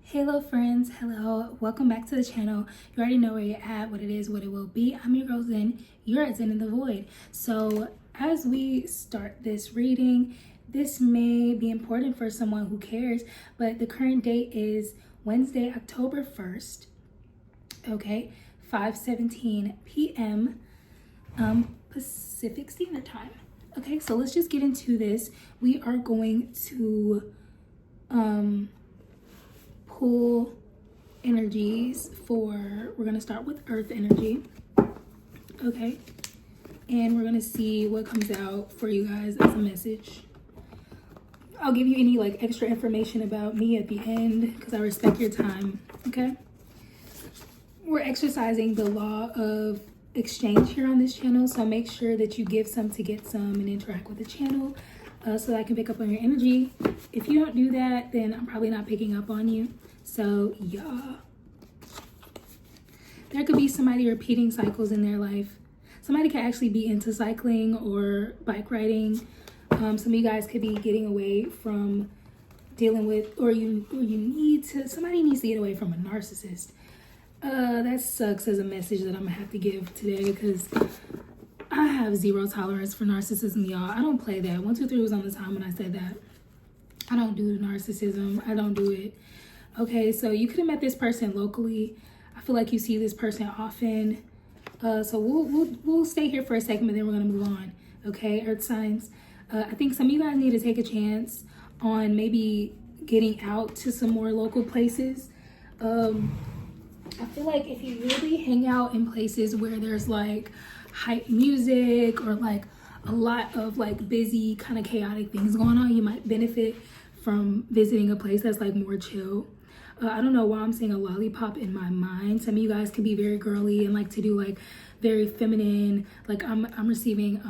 Hello friends, hello, welcome back to the channel. You already know where you're at, what it is, what it will be. I'm your girl Zen, you're at Zen in the Void. So as we start this reading, this may be important for someone who cares, but the current date is Wednesday, October 1st, okay, 5:17 p.m. Pacific Standard Time. Okay, so let's just get into this. We are going to pull energies we're going to start with earth energy, okay, and we're going to see what comes out for you guys as a message. I'll give you any like extra information about me at the end because I respect your time. Okay, we're exercising the law of exchange here on this channel, so make sure that you give some to get some and interact with the channel so that I can pick up on your energy. If you don't do that, then I'm probably not picking up on you. So yeah, there could be somebody repeating cycles in their life. Somebody could actually be into cycling or bike riding. Some of you guys could be getting away from dealing with, somebody needs to get away from a narcissist. That sucks as a message that I'm gonna have to give today because I have zero tolerance for narcissism, y'all. I don't play that. 1, 2, 3 was on the time when I said that. I don't do narcissism. I don't do it. Okay, so you could have met this person locally. I feel like you see this person often. So we'll stay here for a second, but then we're gonna move on. Okay, Earth signs. I think some of you guys need to take a chance on maybe getting out to some more local places. I feel like if you really hang out in places where there's like hype music or like a lot of like busy kind of chaotic things going on, you might benefit from visiting a place that's like more chill. I don't know why I'm saying a lollipop in my mind. Some of you guys can be very girly and like to do like very feminine, like I'm receiving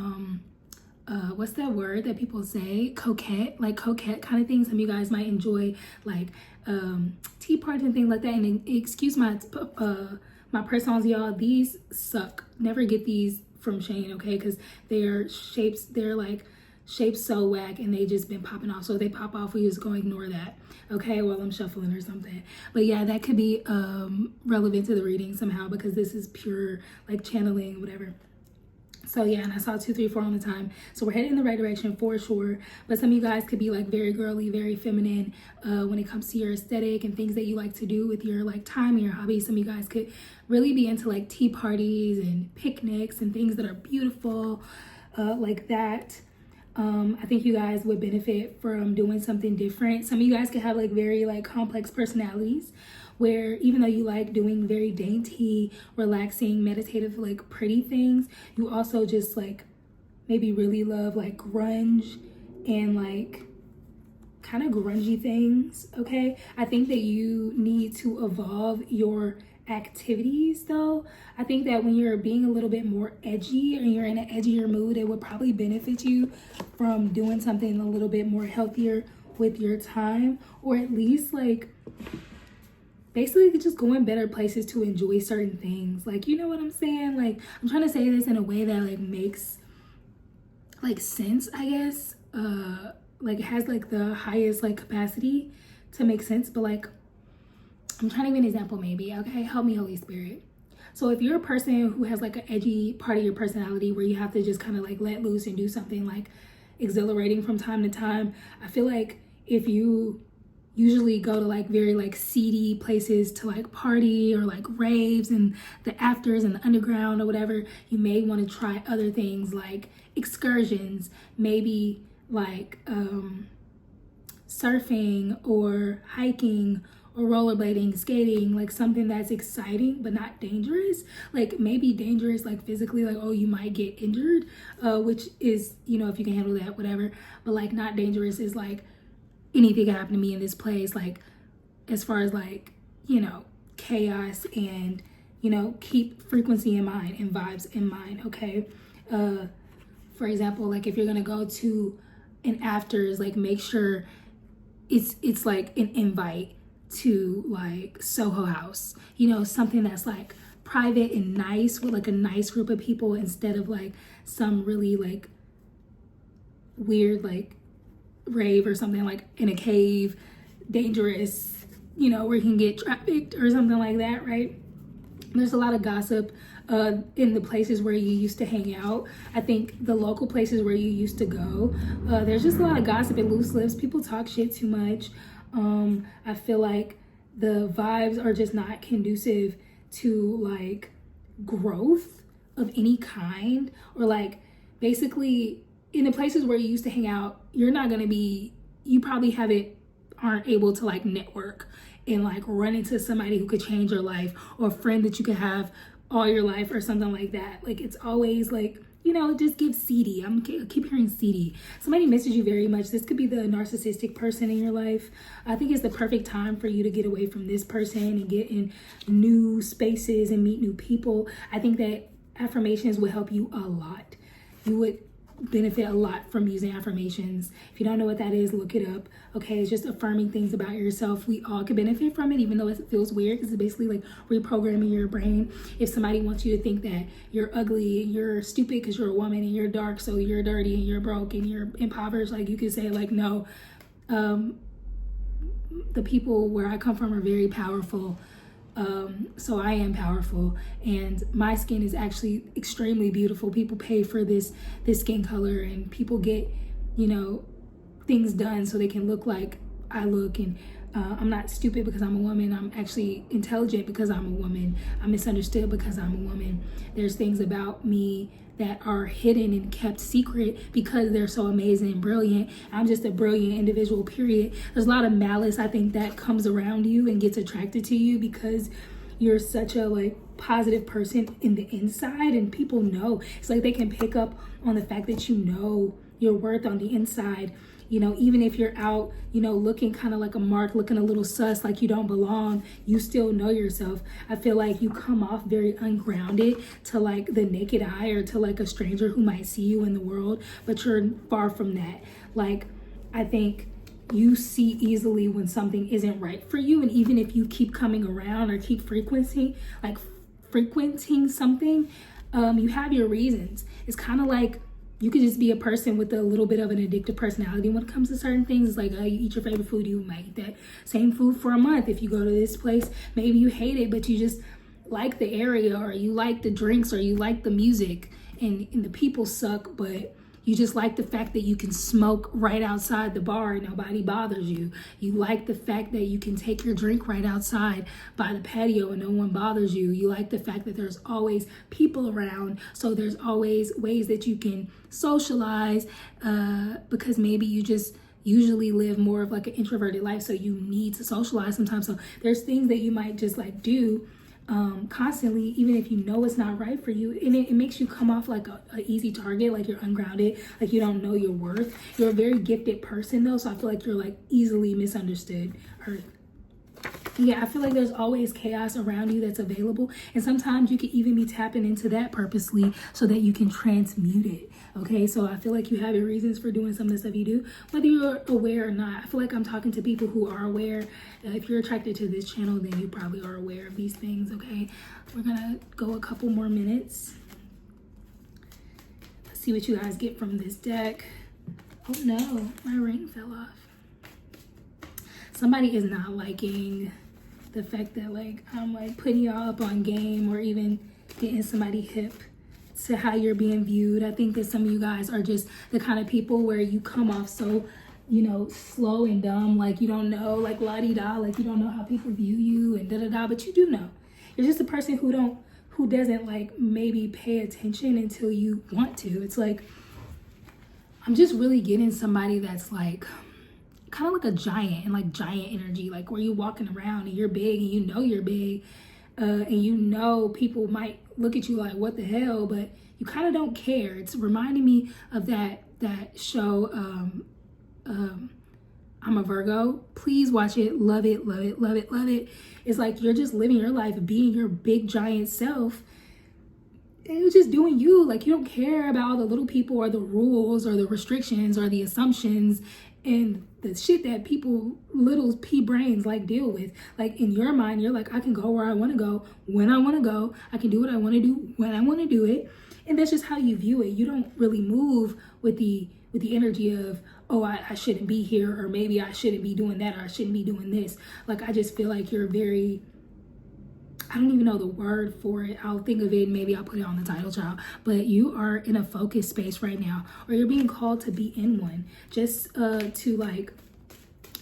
what's that word that people say, coquette kind of thing. Some of you guys might enjoy like tea parties and things like that. And excuse my my personals, y'all, these suck. Never get these from Shane, okay, because they're like shapes so whack and they just been popping off. So if they pop off, we just go ignore that, okay, while I'm shuffling or something. But yeah, that could be relevant to the reading somehow because this is pure like channeling, whatever. So yeah, and I saw 2, 3, 4 on the time. So we're headed in the right direction for sure. But some of you guys could be like very girly, very feminine when it comes to your aesthetic and things that you like to do with your like time and your hobbies. Some of you guys could really be into like tea parties and picnics and things that are beautiful like that. I think you guys would benefit from doing something different. Some of you guys could have like very like complex personalities where even though you like doing very dainty, relaxing, meditative, like pretty things, you also just like maybe really love like grunge and like kind of grungy things, okay? I think that you need to evolve your activities though. I think that when you're being a little bit more edgy and you're in an edgier mood, it would probably benefit you from doing something a little bit more healthier with your time, or at least like basically just going better places to enjoy certain things. Like, you know what I'm saying? Like, I'm trying to say this in a way that like makes like sense, I guess. Like it has like the highest like capacity to make sense, but like I'm trying to give an example maybe, okay? Help me, Holy Spirit. So if you're a person who has like an edgy part of your personality where you have to just kind of like let loose and do something like exhilarating from time to time, I feel like if you usually go to like very like seedy places to like party or like raves and the afters and the underground or whatever, you may want to try other things like excursions, maybe like surfing or hiking or rollerblading, skating, like something that's exciting but not dangerous. Like maybe dangerous like physically, like oh you might get injured, which is, you know, if you can handle that, whatever, but like not dangerous is like anything can happen to me in this place, like as far as like, you know, chaos, and you know, keep frequency in mind and vibes in mind, okay? For example, like if you're gonna go to an afters, like make sure it's like an invite to like Soho House, you know, something that's like private and nice with like a nice group of people instead of like some really like weird like rave or something like in a cave, dangerous, you know, where you can get trafficked or something like that, right? There's a lot of gossip in the places where you used to hang out. I think the local places where you used to go, there's just a lot of gossip and loose lips. People talk shit too much. I feel like the vibes are just not conducive to like growth of any kind, or like basically in the places where you used to hang out, you probably aren't able to like network and like run into somebody who could change your life, or a friend that you could have all your life or something like that. Like it's always like, you know, just give seedy. I keep hearing seedy. Somebody misses you very much. This could be the narcissistic person in your life. I think it's the perfect time for you to get away from this person and get in new spaces and meet new people. I think that affirmations would help you a lot. You would benefit a lot from using affirmations. If you don't know what that is, look it up. Okay, it's just affirming things about yourself. We all can benefit from it, even though it feels weird, because it's basically like reprogramming your brain. If somebody wants you to think that you're ugly and you're stupid because you're a woman and you're dark, so you're dirty and you're broke and you're impoverished, like you could say like, no, the people where I come from are very powerful. So I am powerful, and my skin is actually extremely beautiful. People pay for this skin color, and people get, you know, things done so they can look like I look. And I'm not stupid because I'm a woman. I'm actually intelligent because I'm a woman. I'm misunderstood because I'm a woman. There's things about me that are hidden and kept secret because they're so amazing and brilliant. I'm just a brilliant individual, period. There's a lot of malice, I think, that comes around you and gets attracted to you because you're such a like positive person in the inside, and people know. It's like they can pick up on the fact that you know your worth on the inside. You know, even if you're out, you know, looking kind of like a mark, looking a little sus, like you don't belong, you still know yourself. I feel like you come off very ungrounded to like the naked eye, or to like a stranger who might see you in the world, but you're far from that. Like, I think you see easily when something isn't right for you. And even if you keep coming around or keep frequenting something, you have your reasons. It's kind of like, you could just be a person with a little bit of an addictive personality when it comes to certain things. It's like, you eat your favorite food, you might eat that same food for a month. If you go to this place, maybe you hate it, but you just like the area, or you like the drinks, or you like the music, and the people suck, but you just like the fact that you can smoke right outside the bar and nobody bothers you. You like the fact that you can take your drink right outside by the patio and no one bothers you. You like the fact that there's always people around, so there's always ways that you can socialize, because maybe you just usually live more of like an introverted life, so you need to socialize sometimes. So there's things that you might just like do constantly, even if you know it's not right for you, and it makes you come off like a easy target, like you're ungrounded, like you don't know your worth. You're a very gifted person though, so I feel like you're like easily misunderstood, or yeah, I feel like there's always chaos around you that's available, and sometimes you can even be tapping into that purposely so that you can transmute it. Okay, so I feel like you have your reasons for doing some of the stuff you do, whether you're aware or not. I feel like I'm talking to people who are aware. If you're attracted to this channel, then you probably are aware of these things. Okay, we're gonna go a couple more minutes. Let's see what you guys get from this deck. Oh no, my ring fell off. Somebody is not liking the fact that like I'm like putting y'all up on game, or even getting somebody hip to how you're being viewed. I think that some of you guys are just the kind of people where you come off so, you know, slow and dumb, like you don't know, like la-di-da, like you don't know how people view you and da-da-da, but you do know. You're just a person who doesn't like maybe pay attention until you want to. It's like, I'm just really getting somebody that's like kind of like a giant, and like giant energy, like where you're walking around and you're big and you know you're big, and you know people might look at you like, what the hell, but you kind of don't care. It's reminding me of that show, I'm a Virgo. Please watch it. Love it, love it, love it, love it. It's like you're just living your life, being your big giant self, and you're just doing you. Like you don't care about all the little people or the rules or the restrictions or the assumptions and the shit that people, little pea brains, like deal with. Like in your mind, you're like, I can go where I want to go, when I want to go. I can do what I want to do, when I want to do it. And that's just how you view it. You don't really move with the energy of, oh, I shouldn't be here, or maybe I shouldn't be doing that, or I shouldn't be doing this. Like, I just feel like you're very, I don't even know the word for it. I'll think of it. Maybe I'll put it on the title, child. But you are in a focused space right now, or you're being called to be in one, just to like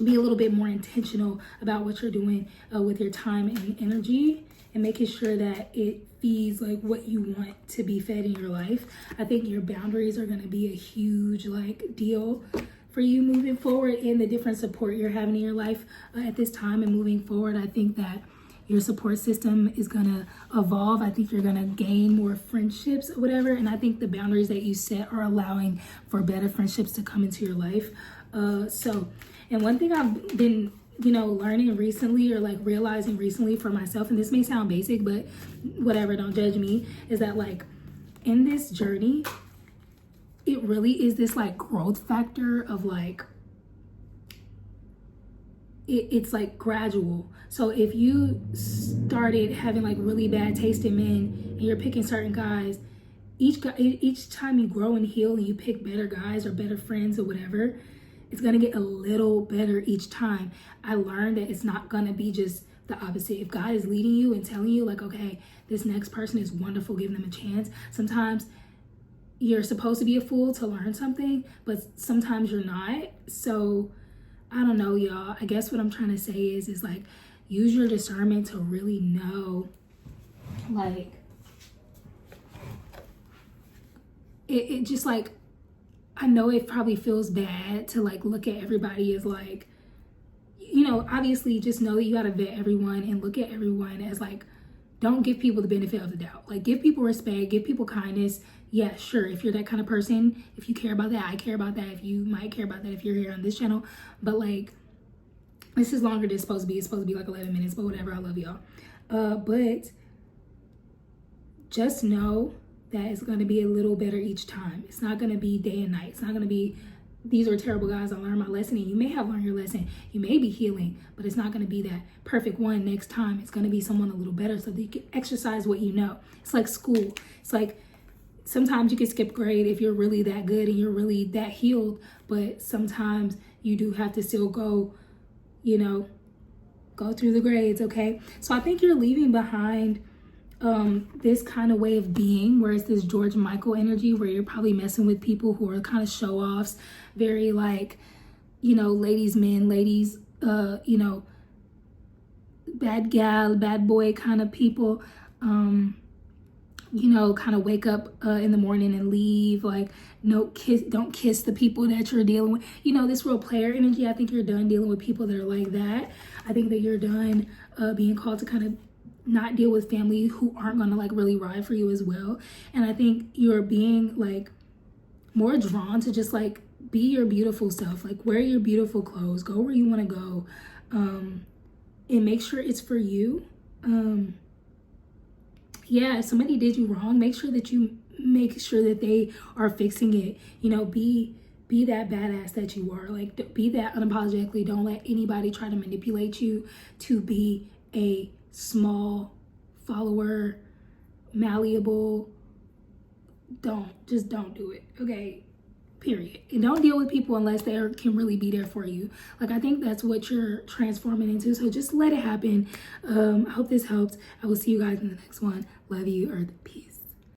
be a little bit more intentional about what you're doing with your time and energy, and making sure that it feeds like what you want to be fed in your life. I think your boundaries are going to be a huge like deal for you moving forward, and the different support you're having in your life at this time and moving forward. I think that your support system is going to evolve. I think you're going to gain more friendships or whatever. And I think the boundaries that you set are allowing for better friendships to come into your life. And one thing I've been, learning recently, or like realizing recently for myself, and this may sound basic, but whatever, don't judge me, is that like in this journey, it really is this like growth factor of like, it's like gradual. So if you started having like really bad taste in men, and you're picking certain guys, each time you grow and heal and you pick better guys or better friends or whatever, it's gonna get a little better each time. I learned that it's not gonna be just the opposite. If God is leading you and telling you like, okay, this next person is wonderful, give them a chance. Sometimes you're supposed to be a fool to learn something, but sometimes you're not. So I don't know, y'all. I guess what I'm trying to say is like, use your discernment to really know, like, it just like, I know it probably feels bad to like look at everybody as like, obviously just know that you gotta vet everyone and look at everyone as like, don't give people the benefit of the doubt. Like, give people respect, give people kindness. Yeah, sure, if you're that kind of person, if you care about that, I care about that. If you might care about that if you're here on this channel. But like, this is longer than it's supposed to be. It's supposed to be like 11 minutes, but whatever, I love y'all. But just know that it's gonna be a little better each time. It's not gonna be day and night. It's not gonna be, these are terrible guys, I learned my lesson, and you may have learned your lesson. You may be healing, but it's not gonna be that perfect one next time. It's gonna be someone a little better so that you can exercise what you know. It's like school. It's like, sometimes you can skip grade if you're really that good and you're really that healed, but sometimes you do have to still go through the grades, okay? So I think you're leaving behind this kind of way of being, where it's this George Michael energy, where you're probably messing with people who are kind of show-offs, very like, ladies, men, ladies, bad gal, bad boy kind of people, kind of wake up in the morning and leave, like, don't kiss the people that you're dealing with. This real player energy. I think you're done dealing with people that are like that. I think that you're done being called to kind of not deal with family who aren't gonna like really ride for you as well. And I think you're being like more drawn to just like be your beautiful self, like wear your beautiful clothes, go where you want to go, and make sure it's for you. Yeah, if somebody did you wrong, make sure that you make sure that they are fixing it. Be that badass that you are. Like, be that unapologetically. Don't let anybody try to manipulate you to be a small follower, malleable. Just don't do it, okay? Period. And don't deal with people unless they can really be there for you. Like, I think that's what you're transforming into. So just let it happen. I hope this helped. I will see you guys in the next one. Love you, Earth. Peace.